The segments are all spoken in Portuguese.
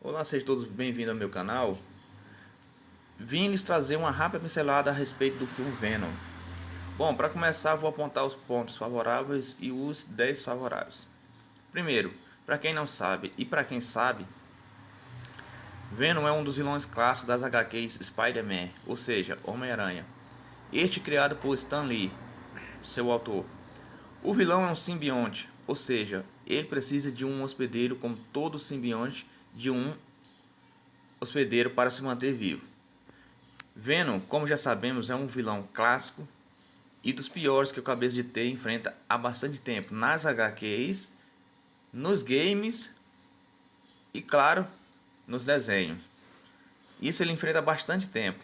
Olá, sejam todos bem-vindos ao meu canal. Vim lhes trazer uma rápida pincelada a respeito do filme Venom. Bom, para começar, vou apontar os pontos favoráveis e os desfavoráveis. Primeiro, para quem não sabe e para quem sabe, Venom é um dos vilões clássicos das HQs Spider-Man, ou seja, Homem-Aranha. Este criado por Stan Lee, seu autor. O vilão é um simbionte, ou seja, ele precisa de um hospedeiro como todo simbionte de um hospedeiro para se manter vivo. Venom, como já sabemos, é um vilão clássico e dos piores que o Cabeça de T enfrenta há bastante tempo nas HQs, nos games e, claro, nos desenhos. Isso ele enfrenta há bastante tempo.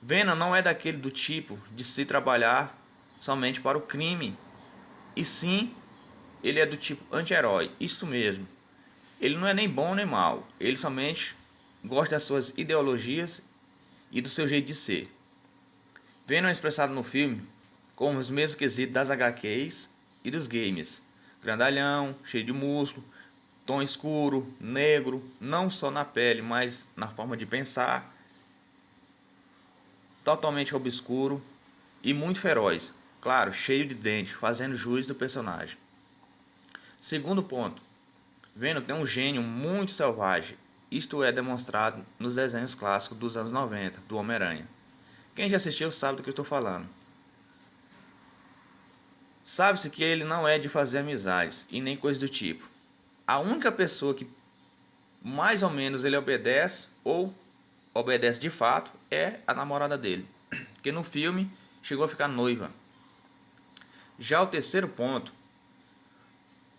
Venom não é daquele do tipo de se trabalhar somente para o crime, e sim, ele é do tipo anti-herói, isso mesmo. Ele não é nem bom nem mal, ele somente gosta das suas ideologias e do seu jeito de ser. Venom é expressado no filme com os mesmos quesitos das HQs e dos games. Grandalhão, cheio de músculo, tom escuro, negro, não só na pele, mas na forma de pensar, totalmente obscuro e muito feroz. Claro, cheio de dentes, fazendo jus do personagem. Segundo ponto, Venom tem um gênio muito selvagem. Isto é demonstrado nos desenhos clássicos dos anos 90, do Homem-Aranha. Quem já assistiu sabe do que eu estou falando. Sabe-se que ele não é de fazer amizades e nem coisa do tipo. A única pessoa que mais ou menos ele obedece ou obedece de fato é a namorada dele, que no filme chegou a ficar noiva. Já o terceiro ponto,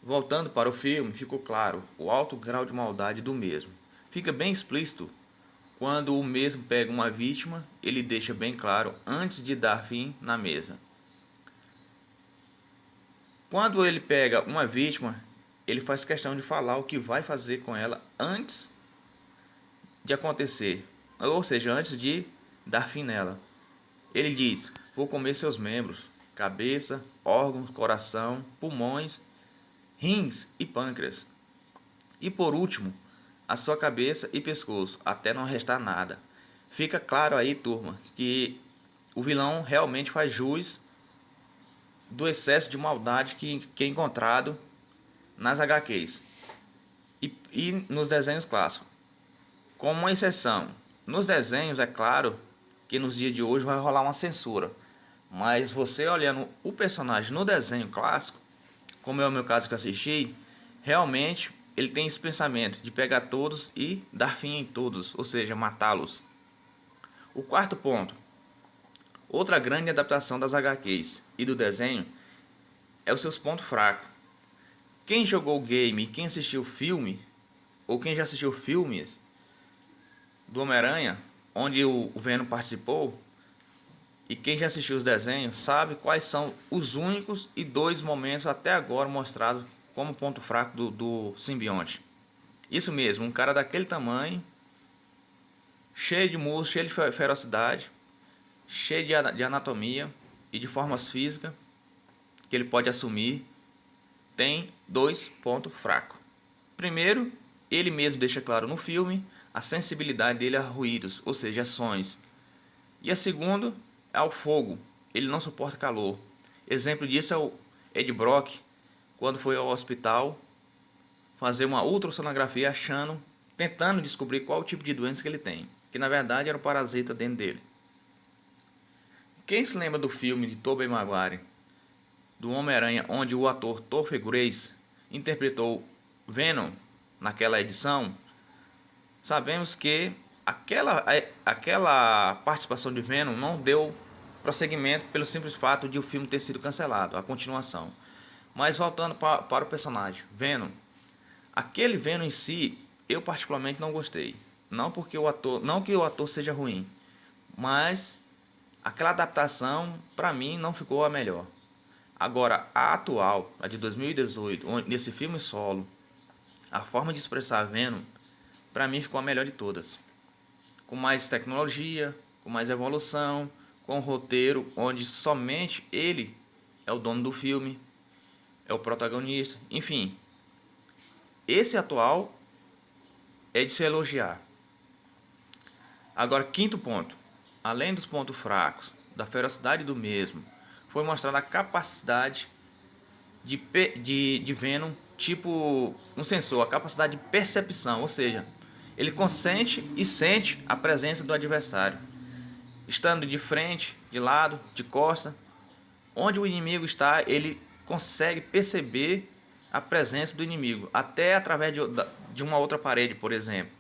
voltando para o filme, ficou claro o alto grau de maldade do mesmo. Fica bem explícito quando o mesmo pega uma vítima, ele deixa bem claro antes de dar fim na mesma. Quando ele pega uma vítima, ele faz questão de falar o que vai fazer com ela antes de acontecer, ou seja, antes de dar fim nela. Ele diz: vou comer seus membros, cabeça, órgãos, coração, pulmões, rins e pâncreas. E por último, a sua cabeça e pescoço, até não restar nada. Fica claro aí, turma, que o vilão realmente faz jus do excesso de maldade que é encontrado nas HQs e nos desenhos clássicos. Como uma exceção, nos desenhos é claro que nos dias de hoje vai rolar uma censura, mas você olhando o personagem no desenho clássico, como é o meu caso que eu assisti, realmente ele tem esse pensamento de pegar todos e dar fim em todos, ou seja, matá-los. O quarto ponto, outra grande adaptação das HQs e do desenho é os seus pontos fracos. Quem jogou o game e quem assistiu o filme, ou quem já assistiu filmes do Homem-Aranha, onde o Venom participou, e quem já assistiu os desenhos sabe quais são os únicos e dois momentos até agora mostrados como ponto fraco do simbionte. Isso mesmo, um cara daquele tamanho, cheio de músculo, cheio de ferocidade, cheio de anatomia e de formas físicas que ele pode assumir, tem dois pontos fracos. Primeiro, ele mesmo deixa claro no filme a sensibilidade dele a ruídos, ou seja, a sons. E a segunda é ao fogo, ele não suporta calor. Exemplo disso é o Ed Brock, quando foi ao hospital fazer uma ultrassonografia tentando descobrir qual o tipo de doença que ele tem, que na verdade era um parasita dentro dele. Quem se lembra do filme de Tobey Maguire, do Homem-Aranha, onde o ator Topher Grace interpretou Venom naquela edição, sabemos que aquela participação de Venom não deu prosseguimento pelo simples fato de o filme ter sido cancelado, a continuação. Mas voltando para o personagem, Venom, aquele Venom em si, eu particularmente não gostei. Não porque o ator, não que o ator seja ruim, mas aquela adaptação para mim não ficou a melhor. Agora, a atual, a de 2018, nesse filme solo, a forma de expressar Venom, para mim ficou a melhor de todas. Com mais tecnologia, com mais evolução, com um roteiro onde somente ele é o dono do filme, é o protagonista, enfim. Esse atual é de se elogiar. Agora, quinto ponto. Além dos pontos fracos, da ferocidade do mesmo, foi mostrada a capacidade de Venom, tipo um sensor, a capacidade de percepção, ou seja, ele consente e sente a presença do adversário, estando de frente, de lado, de costa, onde o inimigo está, ele consegue perceber a presença do inimigo, até através de uma outra parede, por exemplo.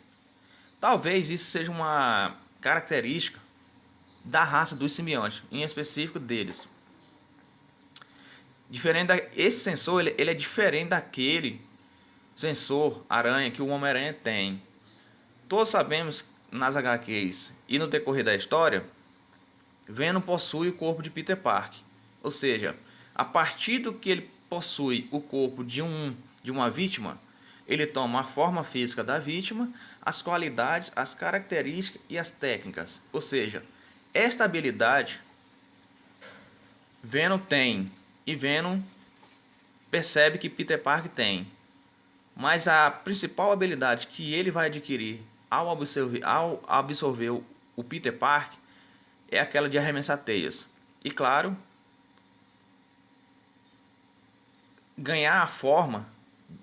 Talvez isso seja uma característica da raça dos simbiontes, em específico deles. Esse sensor ele é diferente daquele sensor aranha que o Homem-Aranha tem. Todos sabemos nas HQs e no decorrer da história, Venom possui o corpo de Peter Parker. Ou seja, a partir do que ele possui o corpo de uma vítima, ele toma a forma física da vítima, as qualidades, as características e as técnicas. Ou seja, esta habilidade Venom tem e Venom percebe que Peter Parker tem. Mas a principal habilidade que ele vai adquirir ao absorver o Peter Parker é aquela de arremessar teias. E claro, ganhar a forma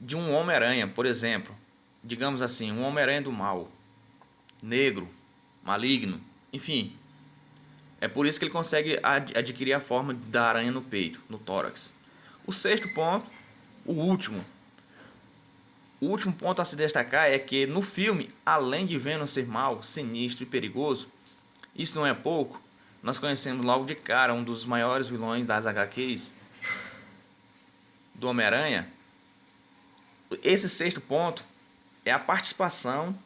de um Homem-Aranha, por exemplo. Digamos assim, um Homem-Aranha do mal, negro, maligno, enfim. É por isso que ele consegue adquirir a forma da aranha no peito, no tórax. O sexto ponto, o último ponto a se destacar é que no filme, além de Venom ser mau, sinistro e perigoso, isso não é pouco, nós conhecemos logo de cara um dos maiores vilões das HQs do Homem-Aranha. Esse sexto ponto é a participação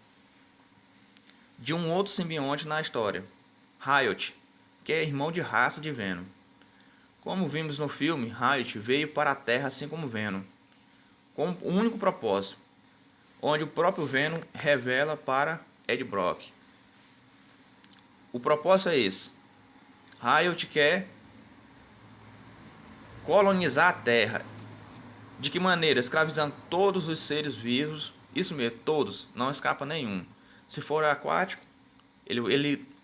de um outro simbionte na história, Riot, que é irmão de raça de Venom. Como vimos no filme, Riot veio para a Terra assim como Venom, com um único propósito, onde o próprio Venom revela para Ed Brock. O propósito é esse. Riot quer colonizar a Terra. De que maneira? Escravizando todos os seres vivos. Isso mesmo, todos, não escapa nenhum. Se for aquático,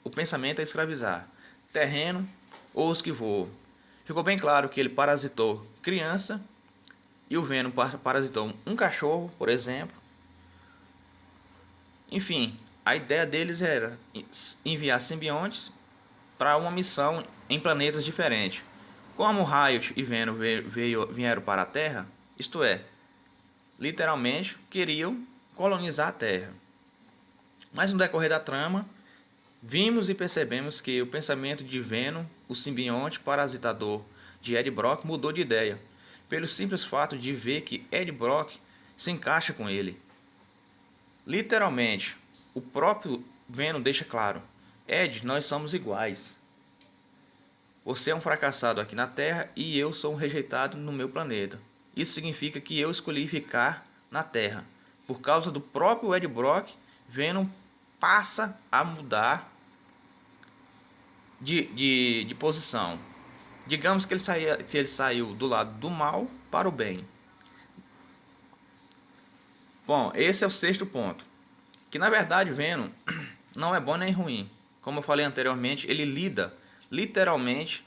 o pensamento é escravizar. Terreno ou os que voam. Ficou bem claro que ele parasitou criança e o Venom parasitou um cachorro, por exemplo. Enfim, a ideia deles era enviar simbiontes para uma missão em planetas diferentes. Como Riot e Venom vieram para a Terra, isto é, literalmente queriam colonizar a Terra. Mas no decorrer da trama, vimos e percebemos que o pensamento de Venom, o simbionte parasitador de Ed Brock, mudou de ideia, pelo simples fato de ver que Ed Brock se encaixa com ele. Literalmente, o próprio Venom deixa claro: Ed, nós somos iguais. Você é um fracassado aqui na Terra e eu sou um rejeitado no meu planeta. Isso significa que eu escolhi ficar na Terra. Por causa do próprio Ed Brock, Venom passa a mudar de posição. Digamos que ele saiu do lado do mal para o bem. Bom, esse é o sexto ponto. Que na verdade Venom não é bom nem ruim. Como eu falei anteriormente, ele lida literalmente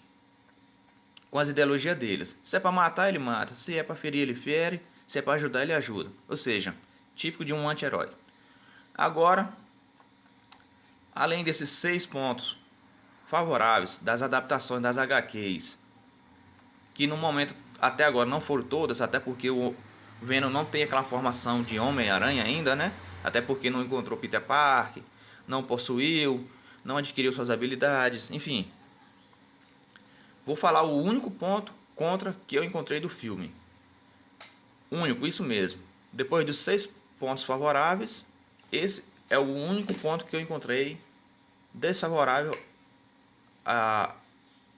com as ideologias deles. Se é para matar, ele mata. Se é para ferir, ele fere. Se é para ajudar, ele ajuda. Ou seja, típico de um anti-herói. Agora, além desses 6 pontos favoráveis das adaptações das HQs, que no momento até agora não foram todas, até porque o Venom não tem aquela formação de Homem-Aranha ainda, né? Até porque não encontrou Peter Parker, não possuiu, não adquiriu suas habilidades, enfim. Vou falar o único ponto contra que eu encontrei do filme. Único, isso mesmo. Depois dos 6 pontos favoráveis, esse é o único ponto que eu encontrei desfavorável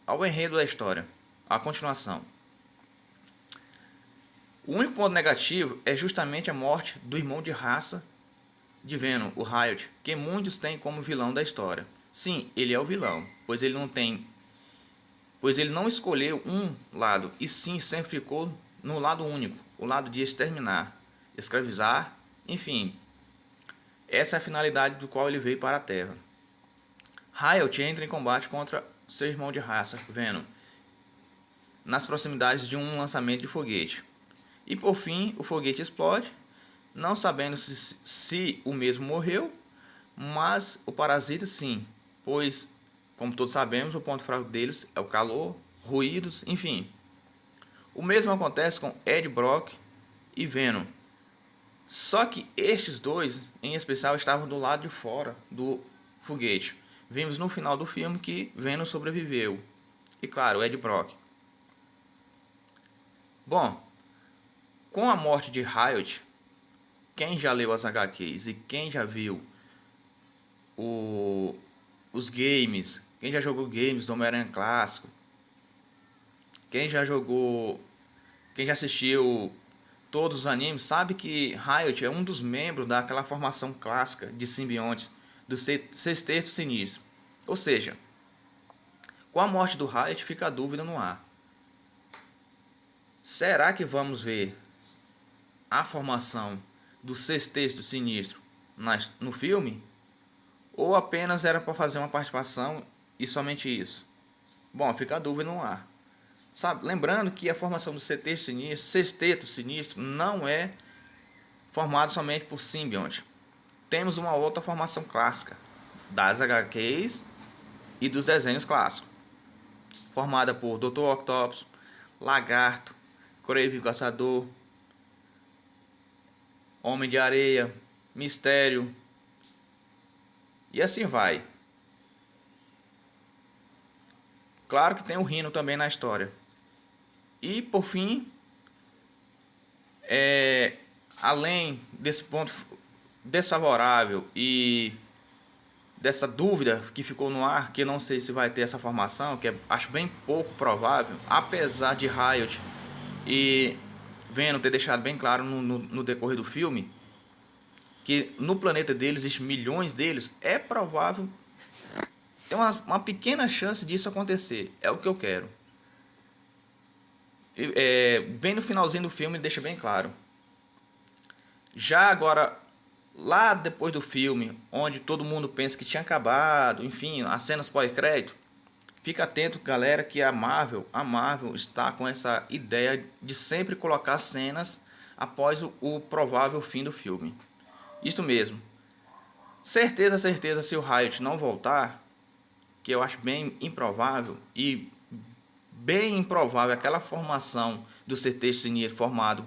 ao enredo da história, à continuação. O único ponto negativo é justamente a morte do irmão de raça de Venom, o Riot, que muitos têm como vilão da história. Sim, ele é o vilão, pois ele não escolheu um lado, e sim sempre ficou no lado único, o lado de exterminar, escravizar, enfim. Essa é a finalidade do qual ele veio para a Terra. Riot entra em combate contra seu irmão de raça, Venom, nas proximidades de um lançamento de foguete. E por fim, o foguete explode, não sabendo se o mesmo morreu, mas o parasita sim, pois, como todos sabemos, o ponto fraco deles é o calor, ruídos, enfim. O mesmo acontece com Ed Brock e Venom. Só que estes dois, em especial, estavam do lado de fora do foguete. Vimos no final do filme que Venom sobreviveu. E claro, Ed Brock. Bom, com a morte de Riot, quem já leu as HQs e quem já viu os games, quem já jogou games do Homem-Aranha clássico, quem já assistiu todos os animes, sabe que Riot é um dos membros daquela formação clássica de simbiontes do Sexteto Sinistro. Ou seja, com a morte do Riot fica a dúvida no ar. Será que vamos ver a formação do Sexteto Sinistro no filme? Ou apenas era para fazer uma participação e somente isso? Bom, fica a dúvida no ar. Sabe, lembrando que a formação do Sexteto Sinistro não é formado somente por simbionte. Temos uma outra formação clássica das HQs e dos desenhos clássicos, formada por Dr. Octopus, Lagarto, Kraven o Caçador, Homem de Areia, Mistério, e assim vai. Claro que tem o Rhino também na história. E por fim, além desse ponto desfavorável e dessa dúvida que ficou no ar, que eu não sei se vai ter essa formação, que acho bem pouco provável, apesar de Riot e Venom ter deixado bem claro no decorrer do filme que no planeta deles existem milhões deles, é provável, tem uma pequena chance disso acontecer. É o que eu quero. Bem no finalzinho do filme ele deixa bem claro. Já agora, lá depois do filme, onde todo mundo pensa que tinha acabado, enfim, as cenas pós-crédito, fica atento, galera, que a Marvel está com essa ideia de sempre colocar cenas após o provável fim do filme. Isso mesmo. Certeza, se o Riot não voltar, que eu acho bem improvável, e bem improvável aquela formação do Sexteto Sinistro formado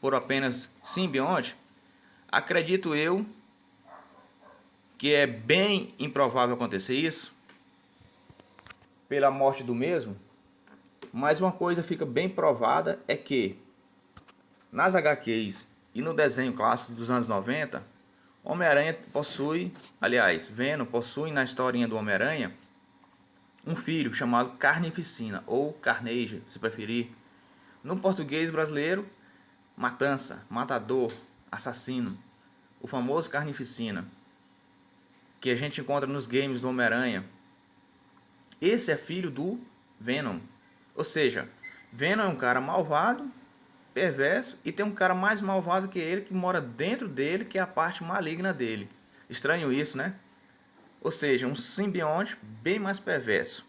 por apenas simbionte, acredito eu que é bem improvável acontecer isso pela morte do mesmo. Mas uma coisa fica bem provada é que nas HQs e no desenho clássico dos anos 90, Homem-Aranha possui, aliás, Venom possui na historinha do Homem-Aranha um filho chamado Carnificina, ou Carnage, se preferir. No português brasileiro, matança, matador, assassino. O famoso Carnificina, que a gente encontra nos games do Homem-Aranha. Esse é filho do Venom. Ou seja, Venom é um cara malvado, perverso, e tem um cara mais malvado que ele que mora dentro dele, que é a parte maligna dele. Estranho isso, né? Ou seja, um simbionte bem mais perverso.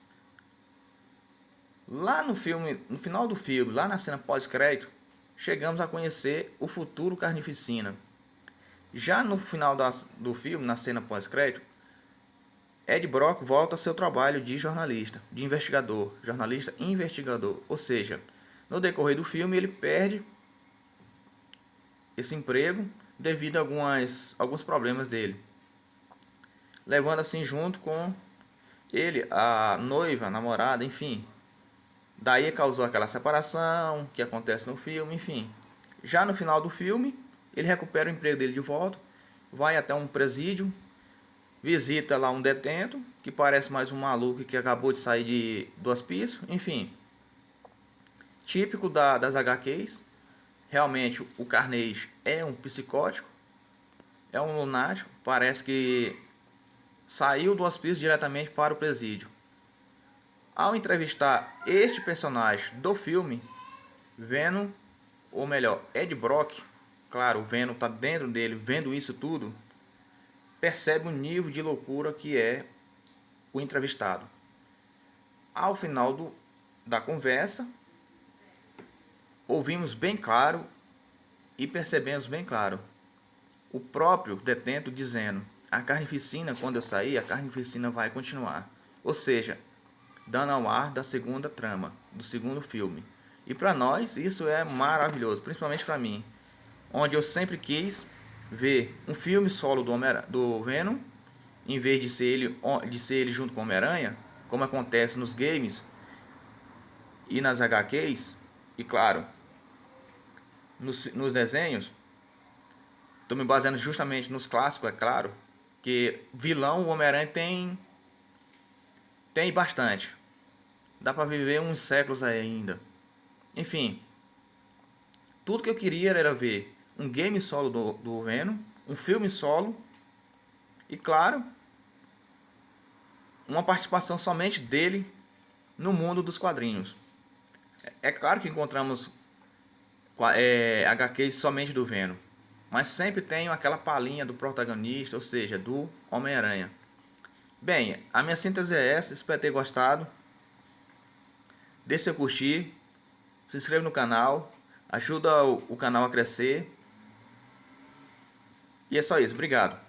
Lá no filme, no final do filme, lá na cena pós-crédito, chegamos a conhecer o futuro Carnificina. Já no final do filme, na cena pós-crédito, Ed Brock volta ao seu trabalho de jornalista, de investigador, jornalista investigador. Ou seja, no decorrer do filme ele perde esse emprego devido a alguns problemas dele, levando assim junto com ele a noiva, a namorada, enfim. Daí causou aquela separação que acontece no filme, enfim. Já no final do filme, ele recupera o emprego dele de volta, vai até um presídio, visita lá um detento, que parece mais um maluco que acabou de sair do hospício, enfim. Típico das HQs. Realmente o Carnage é um psicótico, é um lunático, parece que saiu do hospício diretamente para o presídio. Ao entrevistar este personagem do filme, Venom, ou melhor, Ed Brock, claro, o Venom está dentro dele, vendo isso tudo, percebe o nível de loucura que é o entrevistado. Ao final da conversa, ouvimos bem claro e percebemos bem claro o próprio detento dizendo: a carnificina, quando eu sair, a carnificina vai continuar. Ou seja, dando ao ar da segunda trama, do segundo filme. E para nós isso é maravilhoso, principalmente para mim, onde eu sempre quis ver um filme solo do Venom, em vez de ser ele junto com o Homem-Aranha, como acontece nos games e nas HQs, e claro, nos desenhos. Estou me baseando justamente nos clássicos, é claro, que vilão o Homem-Aranha tem bastante. Dá para viver uns séculos aí ainda. Enfim, tudo que eu queria era ver um game solo do Venom, um filme solo e, claro, uma participação somente dele no mundo dos quadrinhos. É claro que encontramos HQs somente do Venom, mas sempre tem aquela palhinha do protagonista, ou seja, do Homem-Aranha. Bem, a minha síntese é essa, espero ter gostado. Deixe seu curtir, se inscreva no canal, ajuda o canal a crescer. E é só isso, obrigado.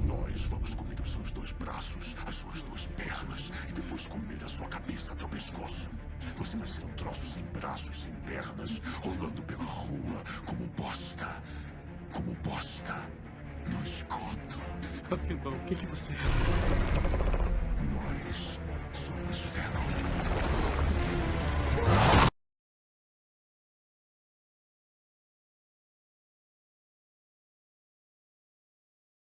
Nós vamos comer os seus 2 braços, as suas 2 pernas e depois comer a sua cabeça até o pescoço. Você vai ser um troço sem braços, sem pernas, rolando pela rua como bosta no esgoto. Afinal, o que você é?